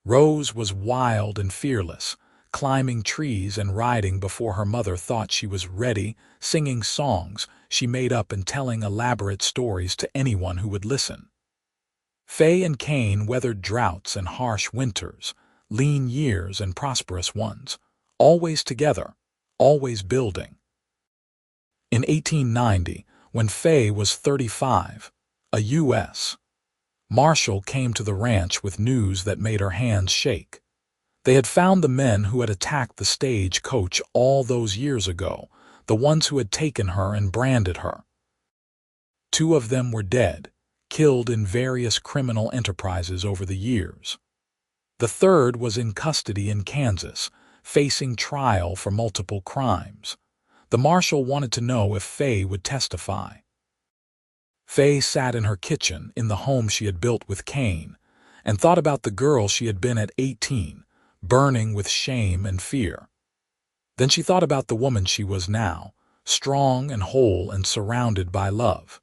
Rose was wild and fearless, climbing trees and riding before her mother thought she was ready, singing songs she made up and telling elaborate stories to anyone who would listen. Faye and Kane weathered droughts and harsh winters, lean years and prosperous ones, always together, always building. In 1890, when Faye was 35, a U.S. Marshal came to the ranch with news that made her hands shake. They had found the men who had attacked the stage coach all those years ago, the ones who had taken her and branded her. 2 of them were dead, killed in various criminal enterprises over the years. The 3rd was in custody in Kansas, facing trial for multiple crimes. The marshal wanted to know if Faye would testify. Faye sat in her kitchen in the home she had built with Kane and thought about the girl she had been at 18, burning with shame and fear. Then she thought about the woman she was now, strong and whole and surrounded by love.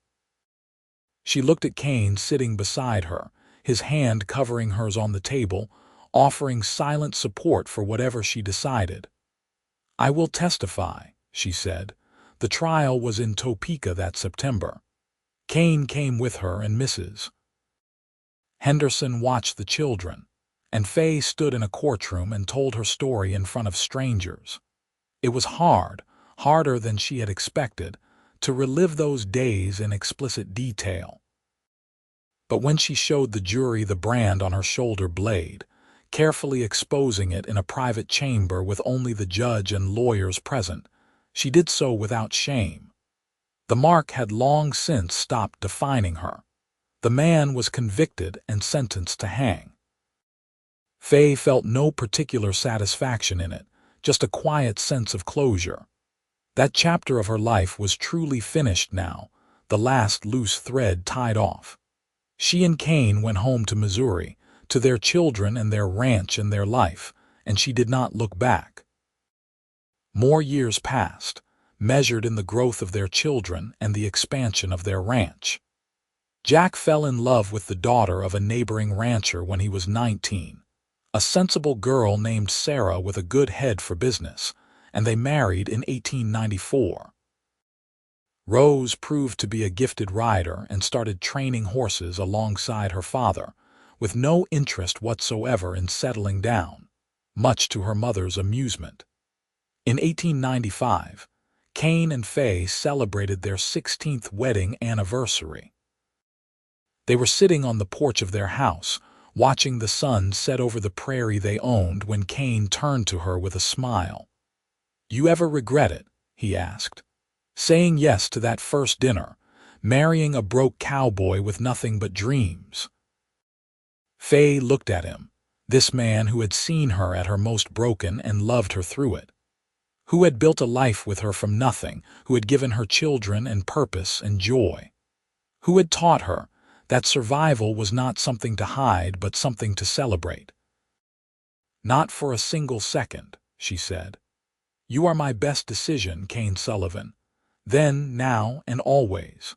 She looked at Kane sitting beside her, his hand covering hers on the table, offering silent support for whatever she decided. "I will testify," she said. The trial was in Topeka that September. Kane came with her and Mrs. Henderson watched the children, and Faye stood in a courtroom and told her story in front of strangers. It was hard, harder than she had expected, to relive those days in explicit detail. But when she showed the jury the brand on her shoulder blade, carefully exposing it in a private chamber with only the judge and lawyers present, she did so without shame. The mark had long since stopped defining her. The man was convicted and sentenced to hang. Faye felt no particular satisfaction in it, just a quiet sense of closure. That chapter of her life was truly finished now, the last loose thread tied off. She and Kane went home to Missouri, to their children and their ranch and their life, and she did not look back. More years passed, measured in the growth of their children and the expansion of their ranch. Jack fell in love with the daughter of a neighboring rancher when he was 19, a sensible girl named Sarah with a good head for business, and they married in 1894. Rose proved to be a gifted rider and started training horses alongside her father, with no interest whatsoever in settling down, much to her mother's amusement. In 1895, Kane and Faye celebrated their 16th wedding anniversary. They were sitting on the porch of their house, watching the sun set over the prairie they owned when Kane turned to her with a smile. "You ever regret it?" he asked. "Saying yes to that first dinner, marrying a broke cowboy with nothing but dreams?" Faye looked at him, this man who had seen her at her most broken and loved her through it, who had built a life with her from nothing, who had given her children and purpose and joy, who had taught her that survival was not something to hide but something to celebrate. "Not for a single second," she said. "You are my best decision, Kane Sullivan. Then, now, and always."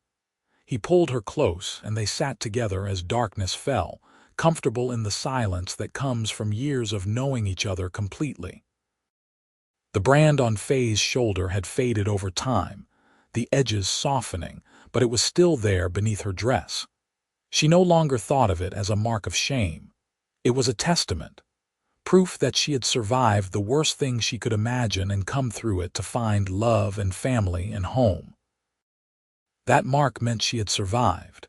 He pulled her close, and they sat together as darkness fell, comfortable in the silence that comes from years of knowing each other completely. The brand on Faye's shoulder had faded over time, the edges softening, but it was still there beneath her dress. She no longer thought of it as a mark of shame. It was a testament, proof that she had survived the worst thing she could imagine and come through it to find love and family and home. That mark meant she had survived.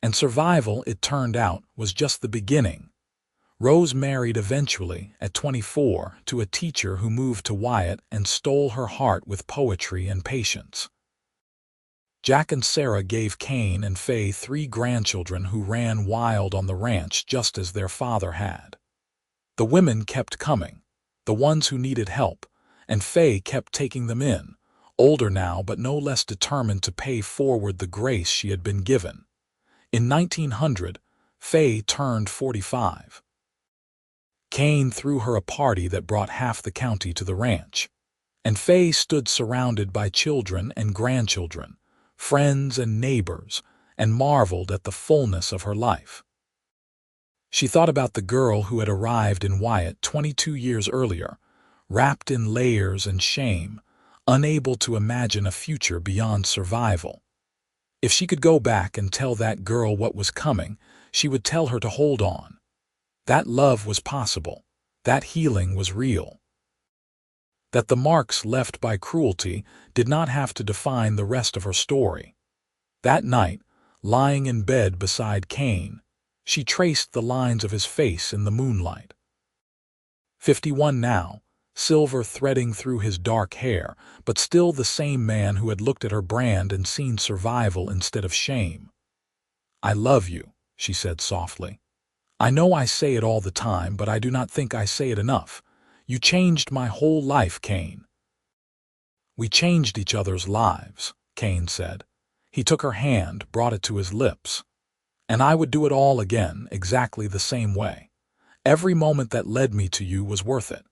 And survival, it turned out, was just the beginning. Rose married eventually, at 24, to a teacher who moved to Wyatt and stole her heart with poetry and patience. Jack and Sarah gave Kane and Faye 3 grandchildren who ran wild on the ranch just as their father had. The women kept coming, the ones who needed help, and Faye kept taking them in, older now but no less determined to pay forward the grace she had been given. In 1900, Faye turned 45. Kane threw her a party that brought half the county to the ranch, and Faye stood surrounded by children and grandchildren, friends and neighbors, and marveled at the fullness of her life. She thought about the girl who had arrived in Wyatt 22 years earlier, wrapped in layers and shame, unable to imagine a future beyond survival. If she could go back and tell that girl what was coming, she would tell her to hold on. That love was possible, that healing was real. That the marks left by cruelty did not have to define the rest of her story. That night, lying in bed beside Kane, she traced the lines of his face in the moonlight. 51 now, silver threading through his dark hair, but still the same man who had looked at her brand and seen survival instead of shame. "I love you," she said softly. "I know I say it all the time, but I do not think I say it enough. You changed my whole life, Kane." "We changed each other's lives," Kane said. He took her hand, brought it to his lips. "And I would do it all again, exactly the same way. Every moment that led me to you was worth it."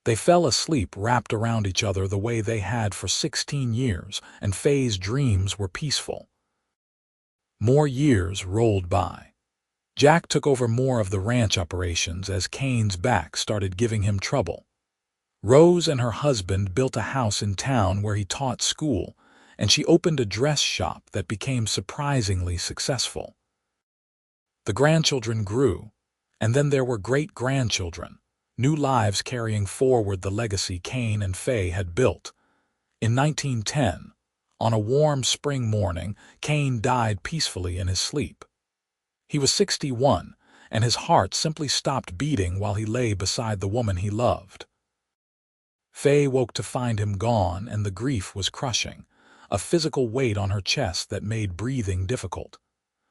They fell asleep wrapped around each other the way they had for 16 years, and Faye's dreams were peaceful. More years rolled by. Jack took over more of the ranch operations as Kane's back started giving him trouble. Rose and her husband built a house in town where he taught school, and she opened a dress shop that became surprisingly successful. The grandchildren grew, And then there were great-grandchildren, new lives carrying forward the legacy Kane and Faye had built. In 1910, on a warm spring morning, Kane died peacefully in his sleep. He was 61, and his heart simply stopped beating while he lay beside the woman he loved. Faye woke to find him gone, and the grief was crushing, a physical weight on her chest that made breathing difficult.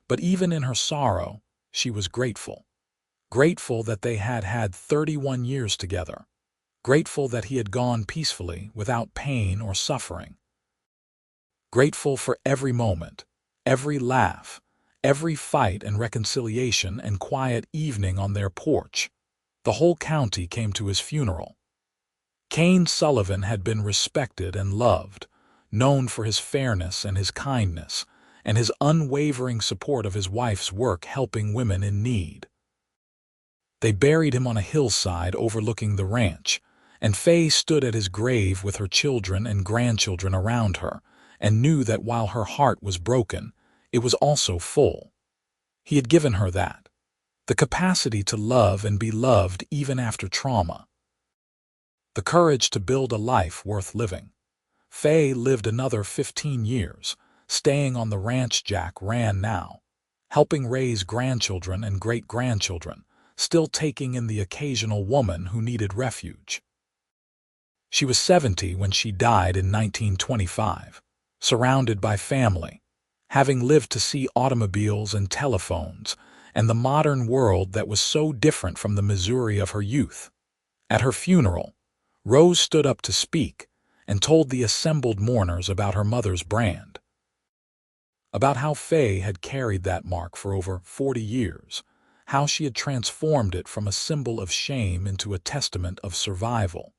But even in her sorrow, she was grateful. Grateful that they had had 31 years together. Grateful that he had gone peacefully, without pain or suffering. Grateful for every moment, every laugh, every fight and reconciliation and quiet evening on their porch. The whole county came to his funeral. Kane Sullivan had been respected and loved, known for his fairness and his kindness, and his unwavering support of his wife's work helping women in need. They buried him on a hillside overlooking the ranch, and Faye stood at his grave with her children and grandchildren around her, and knew that while her heart was broken, it was also full. He had given her that, the capacity to love and be loved even after trauma. The courage to build a life worth living. Faye lived another 15 years, staying on the ranch Jack ran now, helping raise grandchildren and great-grandchildren, still taking in the occasional woman who needed refuge. She was 70 when she died in 1925, surrounded by family, having lived to see automobiles and telephones, and the modern world that was so different from the Missouri of her youth. At her funeral, Rose stood up to speak and told the assembled mourners about her mother's brand, about how Faye had carried that mark for over 40 years, how she had transformed it from a symbol of shame into a testament of survival,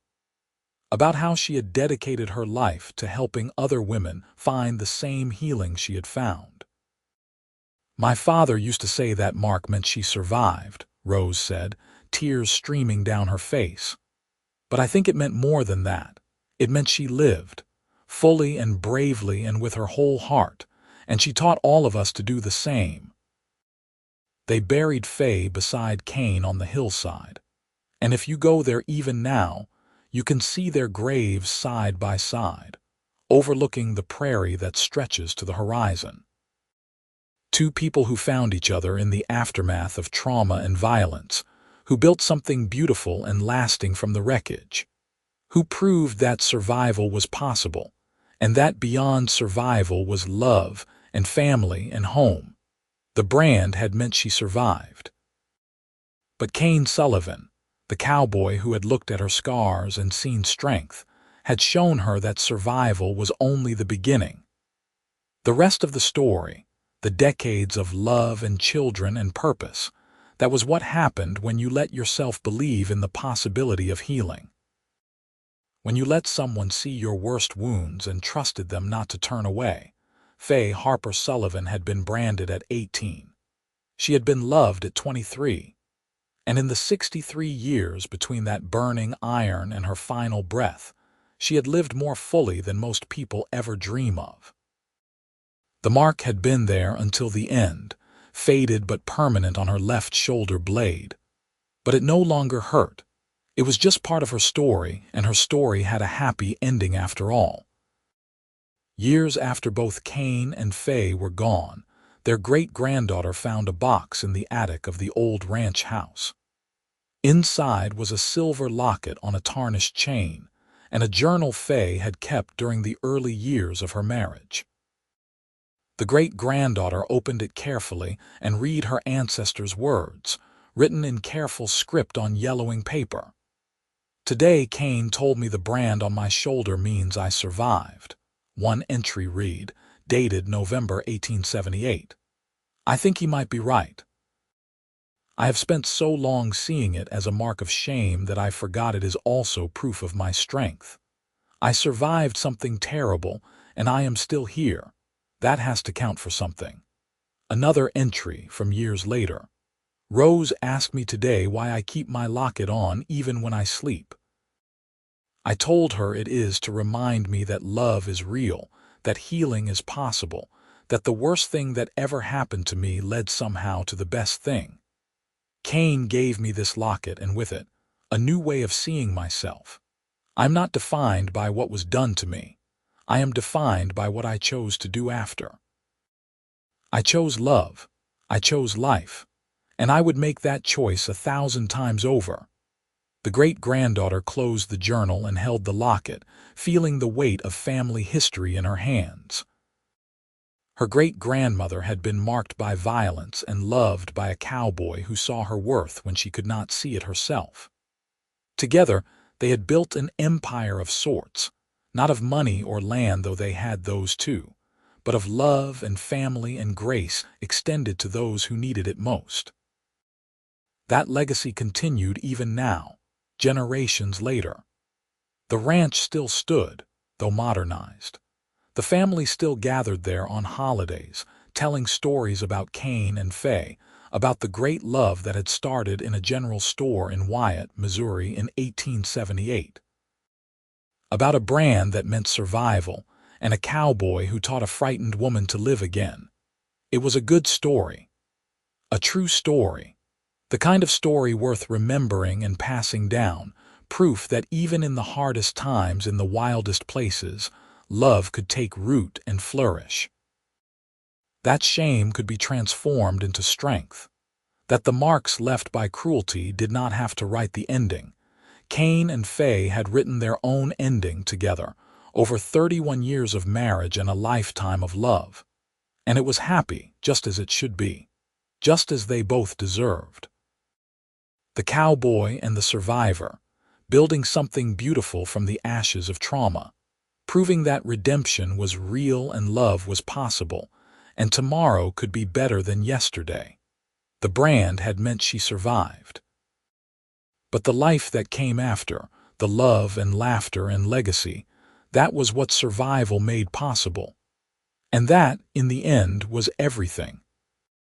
about how she had dedicated her life to helping other women find the same healing she had found. "My father used to say that mark meant she survived," Rose said, tears streaming down her face. "But I think it meant more than that. It meant she lived, fully and bravely and with her whole heart, and she taught all of us to do the same." They buried Faye beside Kane on the hillside, and if you go there even now, you can see their graves side by side, overlooking the prairie that stretches to the horizon. Two people who found each other in the aftermath of trauma and violence, who built something beautiful and lasting from the wreckage, who proved that survival was possible, and that beyond survival was love and family and home. The brand had meant she survived. But Kane Sullivan, the cowboy who had looked at her scars and seen strength, had shown her that survival was only the beginning. The rest of the story, the decades of love and children and purpose, that was what happened when you let yourself believe in the possibility of healing. When you let someone see your worst wounds and trusted them not to turn away. Faye Harper Sullivan had been branded at 18. She had been loved at 23. And in the 63 years between that burning iron and her final breath, she had lived more fully than most people ever dream of. The mark had been there until the end, faded but permanent on her left shoulder blade. But it no longer hurt. It was just part of her story, and her story had a happy ending after all. Years after both Kane and Faye were gone, their great-granddaughter found a box in the attic of the old ranch house. Inside was a silver locket on a tarnished chain, and a journal Faye had kept during the early years of her marriage. The great-granddaughter opened it carefully and read her ancestors' words, written in careful script on yellowing paper. "Today Kane told me the brand on my shoulder means I survived." One entry read, dated November 1878. "I think he might be right. I have spent so long seeing it as a mark of shame that I forgot it is also proof of my strength. I survived something terrible, and I am still here. That has to count for something." Another entry from years later. "Rose asked me today why I keep my locket on even when I sleep. I told her it is to remind me that love is real, that healing is possible, that the worst thing that ever happened to me led somehow to the best thing. Kane gave me this locket and with it, a new way of seeing myself. I'm not defined by what was done to me. I am defined by what I chose to do after. I chose love. I chose life. And I would make that choice 1,000 times over. The great-granddaughter closed the journal and held the locket, feeling the weight of family history in her hands. Her great-grandmother had been marked by violence and loved by a cowboy who saw her worth when she could not see it herself. Together, they had built an empire of sorts, not of money or land, though they had those too, but of love and family and grace extended to those who needed it most. That legacy continued even now, generations later. The ranch still stood, though modernized. The family still gathered there on holidays, telling stories about Kane and Faye, about the great love that had started in a general store in Wyatt, Missouri in 1878. About a brand that meant survival and a cowboy who taught a frightened woman to live again. It was a good story. A true story. The kind of story worth remembering and passing down, proof that even in the hardest times, in the wildest places, love could take root and flourish. That shame could be transformed into strength. That the marks left by cruelty did not have to write the ending. Kane and Faye had written their own ending together, over 31 years of marriage and a lifetime of love. And it was happy, just as it should be, just as they both deserved. The cowboy and the survivor, building something beautiful from the ashes of trauma, proving that redemption was real and love was possible, and tomorrow could be better than yesterday. The brand had meant she survived. But the life that came after, the love and laughter and legacy, that was what survival made possible. And that, in the end, was everything.